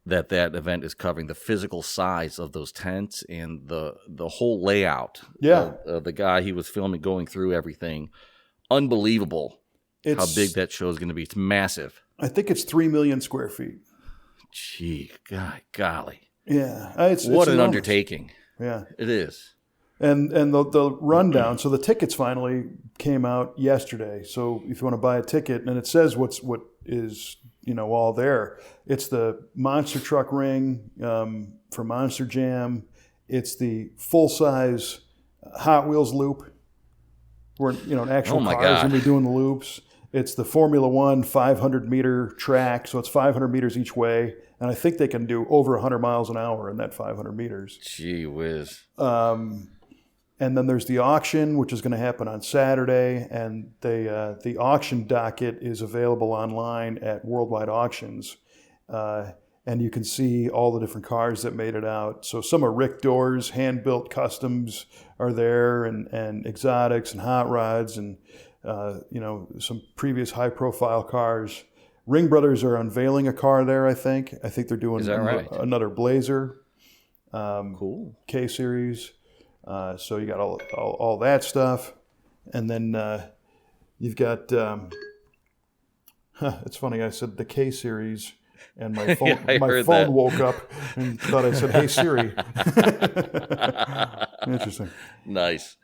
that event is covering, the physical size of those tents and the whole layout. Yeah. The guy he was filming, going through everything. Unbelievable how big that show is going to be. It's massive. I think it's 3 million square feet. Gee, golly. Yeah. It's what an enormous undertaking. Yeah. It is. And the rundown, so the tickets finally came out yesterday. So if you want to buy a ticket, and it says what is all there. It's the monster truck ring for Monster Jam. It's the full-size Hot Wheels loop where an actual car is going to be doing the loops. It's the Formula One 500-meter track, so it's 500 meters each way, and I think they can do over 100 miles an hour in that 500 meters. Gee whiz. And then there's the auction, which is going to happen on Saturday, and the auction docket is available online at Worldwide Auctions, and you can see all the different cars that made it out. So some of Rick Doerr's hand-built customs are there, and exotics and hot rods, and some previous high-profile cars. Ring Brothers are unveiling a car there, I think. I think they're doing another Blazer. Cool. K-Series. So you got all that stuff. And then you've got, it's funny, I said the K-Series, and my phone woke up and thought I said, "Hey Siri." Interesting. Nice.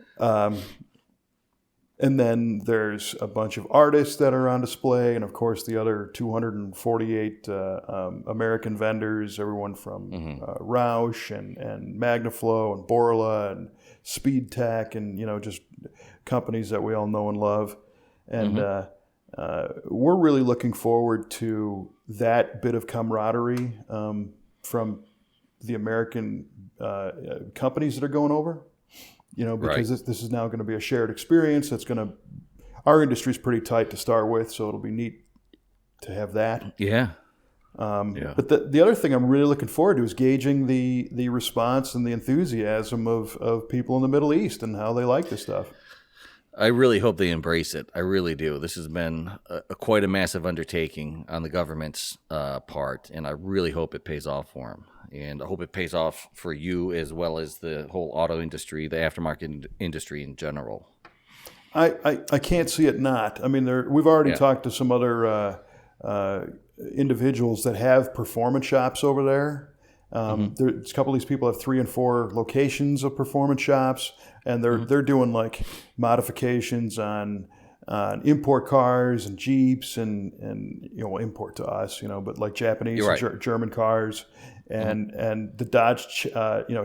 And then there's a bunch of artists that are on display, and of course the other 248 American vendors, everyone from Roush and Magnaflow and Borla and Speed Tech, and just companies that we all know and love. And we're really looking forward to that bit of camaraderie from the American companies that are going over. Because this is now going to be a shared experience. Our industry's pretty tight to start with, so it'll be neat to have that. Yeah. But the other thing I'm really looking forward to is gauging the response and the enthusiasm of people in the Middle East and how they like this stuff. I really hope they embrace it. I really do. This has been quite a massive undertaking on the government's part, and I really hope it pays off for them. And I hope it pays off for you as well as the whole auto industry, the aftermarket industry in general. I can't see it not. I mean, we've already talked to some other individuals that have performance shops over there. There's a couple of these people have 3 and 4 locations of performance shops, and they're doing like modifications on import cars and Jeeps and import to us, but like Japanese and German cars. And the Dodge,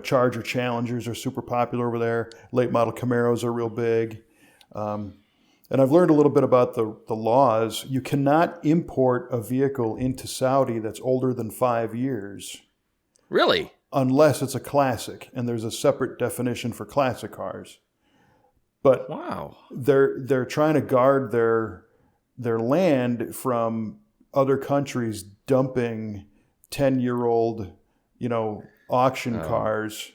Charger Challengers are super popular over there. Late model Camaros are real big. And I've learned a little bit about the laws. You cannot import a vehicle into Saudi that's older than 5 years. Really? Unless it's a classic, and there's a separate definition for classic cars. But wow, they're trying to guard their land from other countries dumping 10-year-old, auction cars.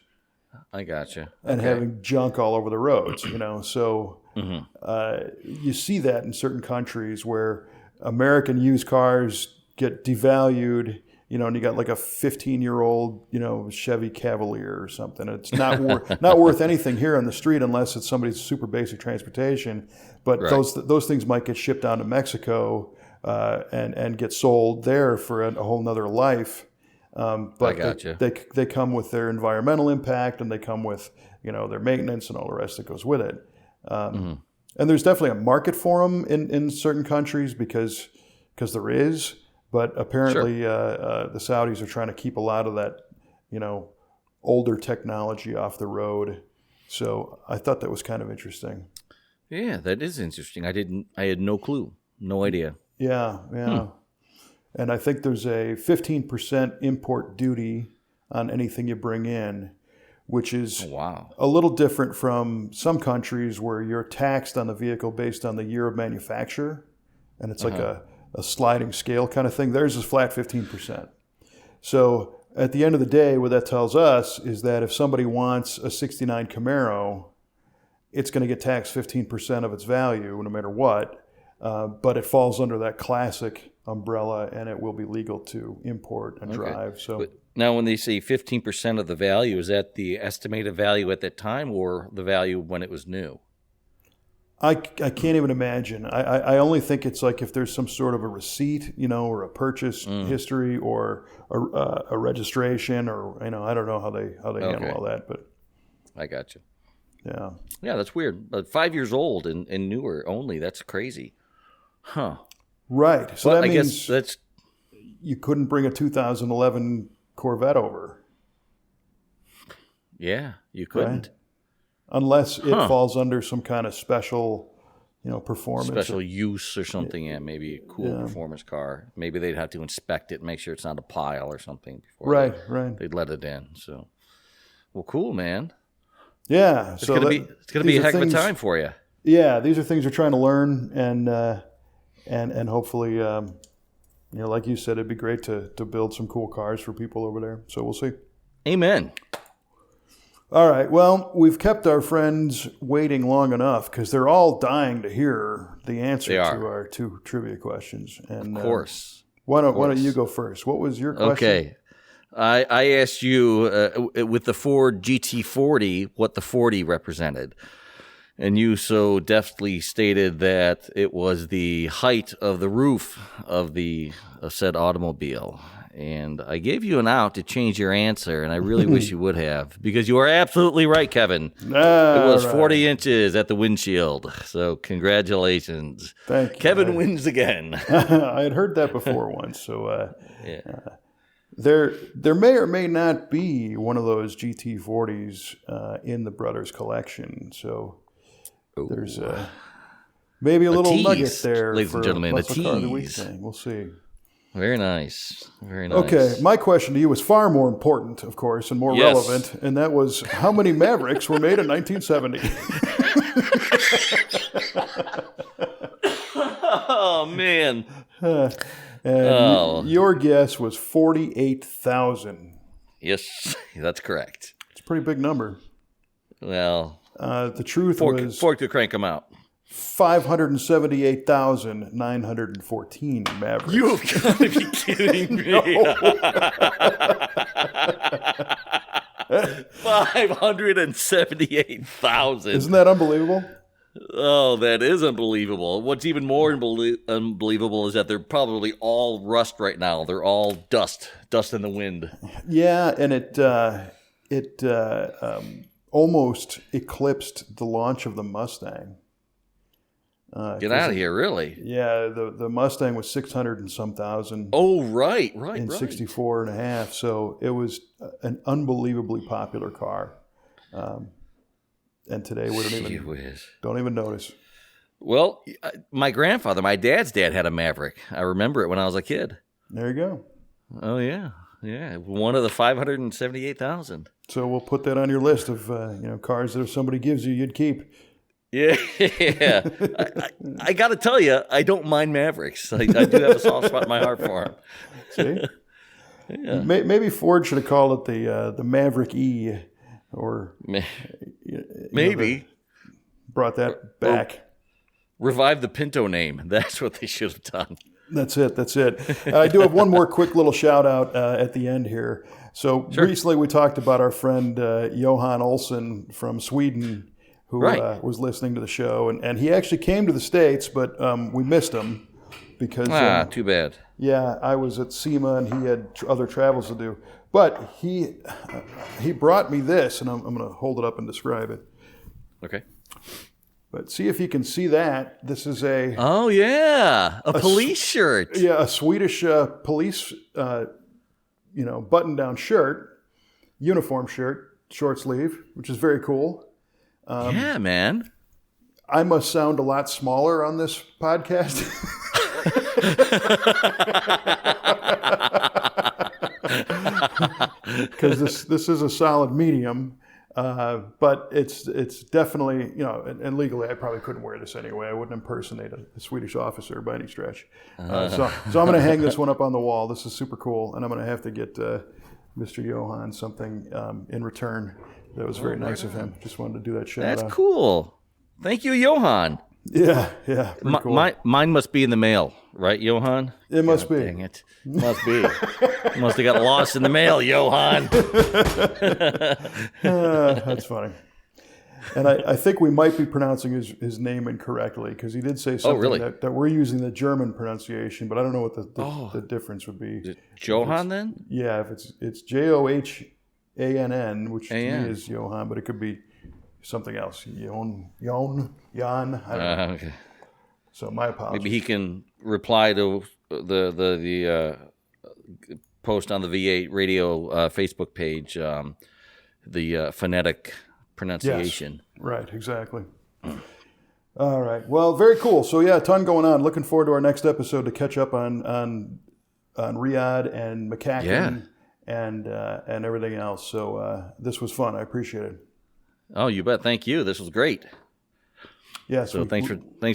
I gotcha. And having junk all over the roads, So you see that in certain countries where American used cars get devalued, and you got like a 15-year-old, Chevy Cavalier or something. It's not worth anything here on the street unless it's somebody's super basic transportation. But those things might get shipped down to Mexico and get sold there for a whole nother life. But I gotcha. They come with their environmental impact, and they come with their maintenance and all the rest that goes with it. And there's definitely a market for them in certain countries because there is. But apparently the Saudis are trying to keep a lot of that older technology off the road. So I thought that was kind of interesting. Yeah, that is interesting. I had no clue, no idea. Yeah. And I think there's a 15% import duty on anything you bring in, which is a little different from some countries where you're taxed on the vehicle based on the year of manufacture. And it's like a sliding scale kind of thing. Theirs is flat 15%. So at the end of the day, what that tells us is that if somebody wants a 69 Camaro, it's going to get taxed 15% of its value no matter what. But it falls under that classic umbrella, and it will be legal to import and drive. So but now, when they say 15% of the value, is that the estimated value at that time or the value when it was new? I can't even imagine. I only think it's like if there's some sort of a receipt, or a purchase history or a registration, or I don't know how they handle all that. But I got you. Yeah, that's weird. But 5 years old and newer only. That's crazy, huh? Right. So that I means guess that's you couldn't bring a 2011 Corvette over. Yeah, you couldn't. Right? Unless it falls under some kind of special, performance. Special use or something, maybe a cool performance car. Maybe they'd have to inspect it, make sure it's not a pile or something before right. they'd let it in. So, well, cool, man. Yeah, it's gonna be a heck of a time for you. Yeah, these are things we're trying to learn, and hopefully, like you said, it'd be great to build some cool cars for people over there. So we'll see. Amen. All right. Well, we've kept our friends waiting long enough because they're all dying to hear the answer to our 2 trivia questions. And of course. Why don't you go first? What was your question? Okay. I asked you with the Ford GT40 what the 40 represented. And you so deftly stated that it was the height of the roof of said automobile. And I gave you an out to change your answer, and I really wish you would have, because you are absolutely right, Kevin. It was 40 inches at the windshield. So congratulations. Thank you. Kevin wins again. I had heard that before once. So there may or may not be one of those GT40s in the brothers collection. So there's maybe a little tease, nugget there, ladies and gentlemen. A tease. We'll see. Very nice. Very nice. Okay, my question to you was far more important, of course, and more relevant, and that was, how many Mavericks were made in 1970? Oh, man. Your guess was 48,000. Yes, that's correct. It's a pretty big number. Well, the truth was... Fork to crank them out. 578,914 Mavericks. You've got to be kidding me. 578,000. Isn't that unbelievable? Oh, that is unbelievable. What's even more unbelievable is that they're probably all rust right now. They're all dust in the wind. Yeah, and it almost eclipsed the launch of the Mustang. Get out of here, really? Yeah, the Mustang was 600 and some thousand. Oh, right. In 64 and a half. So it was an unbelievably popular car. And today we don't even notice. Well, my dad's dad had a Maverick. I remember it when I was a kid. There you go. Oh, yeah. Yeah, one of the 578,000. So we'll put that on your list of cars that if somebody gives you, you'd keep. Yeah. I got to tell you, I don't mind Mavericks. I do have a soft spot in my heart for them. See? Yeah. Maybe Ford should have called it the Maverick E, or maybe brought that back. Revive the Pinto name. That's what they should have done. That's it. I do have one more quick little shout out at the end here. So recently we talked about our friend Johan Olsson from Sweden, who was listening to the show, and he actually came to the States, but we missed him because too bad. Yeah, I was at SEMA and he had other travels to do. But he brought me this, and I'm going to hold it up and describe it. Okay. But see if you can see that. This is a police shirt. Yeah, a Swedish police button-down shirt, uniform shirt, short sleeve, which is very cool. Yeah, man. I must sound a lot smaller on this podcast. Because this is a solid medium, but it's definitely, and legally I probably couldn't wear this anyway. I wouldn't impersonate a Swedish officer by any stretch. So I'm going to hang this one up on the wall. This is super cool, and I'm going to have to get Mr. Johan something in return. That was very nice of him. Just wanted to do that shout out. That's cool. Thank you, Johan. Yeah. Pretty cool. Mine must be in the mail, right, Johan? It must be. Dang it. Must be. Must have got lost in the mail, Johan. That's funny. And I think we might be pronouncing his name incorrectly, because he did say something that we're using the German pronunciation, but I don't know what the difference would be. Is it Johan then? Yeah, if it's Johann, which to me is Johan, but it could be something else. Jan. I don't know. Okay. So my apologies. Maybe he can reply to the post on the V8 radio Facebook page, the phonetic pronunciation. Yes, right, exactly. All right. Well, very cool. So yeah, a ton going on. Looking forward to our next episode to catch up on Riyadh and McCacken and everything else. So this was fun. I appreciate it. Oh, you bet. Thank you. This was great. Yes. So thanks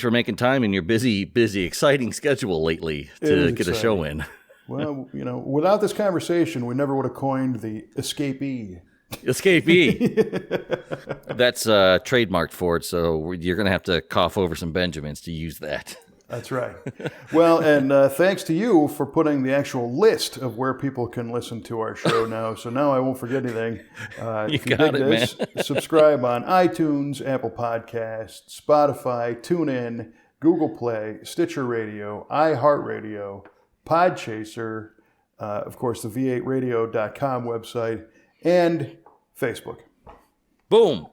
for making time in your busy, exciting schedule lately to get a show in. Well, without this conversation, we never would have coined the escapee. Escapee. That's trademarked for it, so you're going to have to cough over some Benjamins to use that. That's right. Well, and thanks to you for putting the actual list of where people can listen to our show now. So now I won't forget anything. If you got it, man. Subscribe on iTunes, Apple Podcasts, Spotify, TuneIn, Google Play, Stitcher Radio, iHeartRadio, Podchaser, of course, the v8radio.com website, and Facebook. Boom.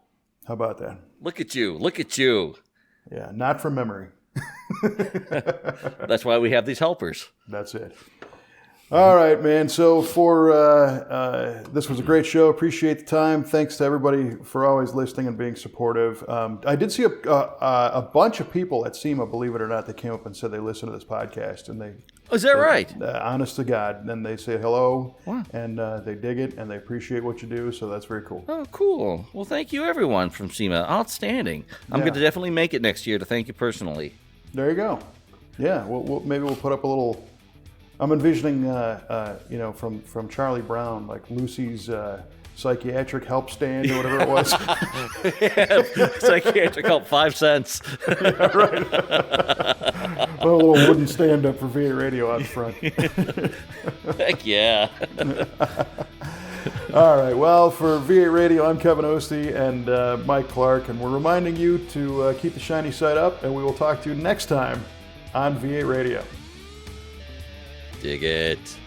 How about that? Look at you. Look at you. Yeah, not from memory. That's why we have these helpers. That's it. All right, man. So for this was a great show. Appreciate the time. Thanks to everybody for always listening and being supportive. I did see a bunch of people at SEMA, believe it or not, that came up and said they listened to this podcast, and they. Is that right? Honest to God. Then they say hello, wow. And they dig it, and they appreciate what you do, so that's very cool. Oh, cool. Well, thank you, everyone from SEMA. Outstanding. I'm going to definitely make it next year to thank you personally. There you go. Yeah, maybe we'll put up a little... I'm envisioning, from Charlie Brown, like Lucy's psychiatric help stand or whatever it was. Psychiatric help, 5 cents. Yeah, right. A little wooden stand up for V8 Radio out front. Heck yeah. All right. Well, for V8 Radio, I'm Kevin Ostie and Mike Clark, and we're reminding you to keep the shiny side up, and we will talk to you next time on V8 Radio. Dig it.